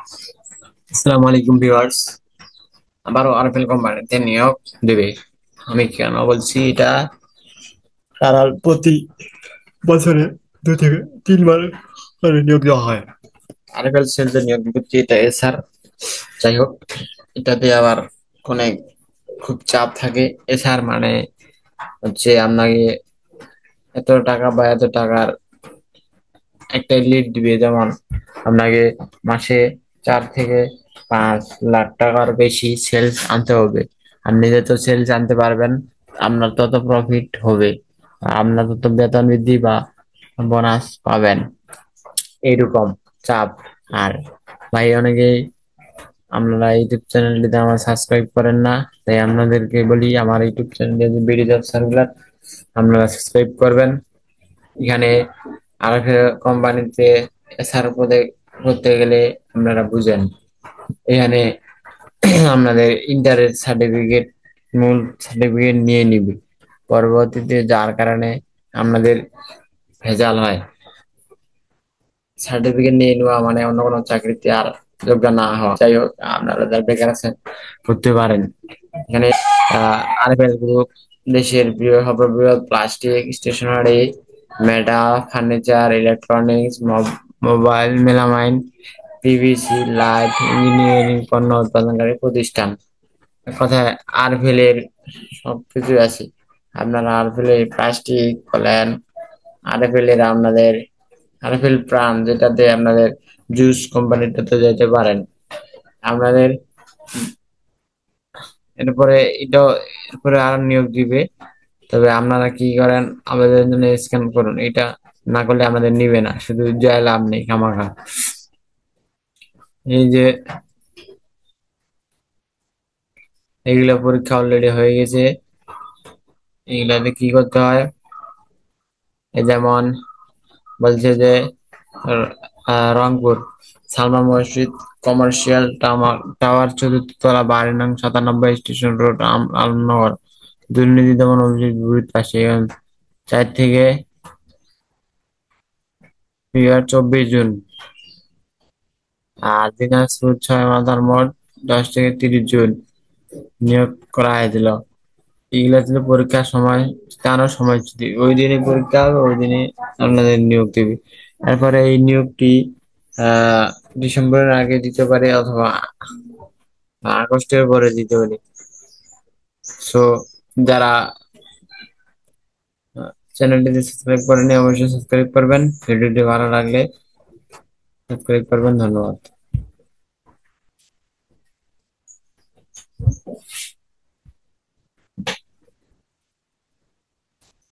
আসসালামু আলাইকুম ভিউয়ার্স। আবারও আরএফএল কোম্পানিতে নিয়োগ দেবে। আমি কেন বলছি এটা? তারা প্রতি বছরে 2 থেকে 3 বার করে নিয়োগ দেওয়া হয়। আরএফএল সেলস এর নিয়োগ বিজ্ঞপ্তি এটা এসআর। যাই হোক, এটাতে আবার অনেক খুব চাপ থাকে। এসআর মানে হচ্ছে আপনাকে এত টাকা বা এত টাকার একটা লিড দিবে, যেমন আপনাকে মাসে 4 থেকে 5 লাখ টাকার বেশি সেলস আনতে হবে। আপনি যত সেলস আনতে পারবেন আপনার তত প্রফিট হবে, আপনার তত বেতন বৃদ্ধি বা বোনাস পাবেন, এইরকম চাপ। আর ভাই, অনেকেই আপনারা ইউটিউব চ্যানেলটিতে আমার সাবস্ক্রাইব করেন না, তাই আপনাদেরকে বলি আমার ইউটিউব চ্যানেলে যে বিডি জব সার্কুলার আপনারা সাবস্ক্রাইব করবেন। এখানে আরএফএ কোম্পানিতে এসআর পদে করতে গেলে আপনারা বুঝেন, এখানে আপনাদের ইন্টারের সার্টিফিকেট, মূল সার্টিফিকেট নিয়ে নিবে পরবর্তীতে, যার কারণে আপনাদের ভেজাল হয়। সার্টিফিকেট নিয়ে নেওয়া মানে অন্য কোনো চাকরিতে আর যোগ্য না হওয়া। যাই হোক, আপনারা যারা বেকার আছেন করতে পারেন এখানে। আরএফএল গ্রুপ দেশের সর্ববৃহৎ plastic, stationery, metal, furniture, electronics, mobile, melamine, PVC, light, engineering পণ্য উৎপাদনকারী প্রতিষ্ঠান। এক কথায় আরএফএল এর সবকিছু আছে। আপনারা আরএফএল এর প্লাস্টিক বলেন, আরএফএল এর আপনাদের আরএফএল প্রাণ, যেটাতে আপনাদের জুস কোম্পানিটাতে যেতে পারেন আপনাদের। এরপরে এটাও, এরপরে আর নিয়োগ দিবে। তবে আপনারা কি করেন, আবেদনের জন্য স্ক্যান করুন। এটা না করলে আমাদের নিবে না, শুধু জয় লাভ নেই খামাখা। এই যে এগুলা পরীক্ষা অলরেডি হয়ে গেছে, এগুলাতে কি করতে হয়? এই যেমন বলছে যে রংপুর সালমা মসজিদ কমার্শিয়াল টাওয়ার, 4th তলা, 92 নং 97 স্টেশন রোড, আলমনগর। দুর্নীতি দমন অভিযোগ বিপরীত পাশে, 4 থেকে 24 জুন। আর দিনাজপুর 6 মাথার মোড়, 10 থেকে 30 জুন নিয়োগ করা হয়েছিল। এগুলা ছিল পরীক্ষার সময়, টানোর সময়সূচি। ওই দিনই পরীক্ষা হবে, ওই দিনই আপনাদের নিয়োগ দিবে। তারপরে এই নিয়োগটি আহ ডিসেম্বরের আগে দিতে পারে, অথবা আগস্টের পরে দিতে পারে। সো যারা চ্যানেলটিতে সাবস্ক্রাইব করেনি অবশ্যই সাবস্ক্রাইব করবেন। ভিডিওটি ভালো লাগলে সাবস্ক্রাইব করবেন। ধন্যবাদ।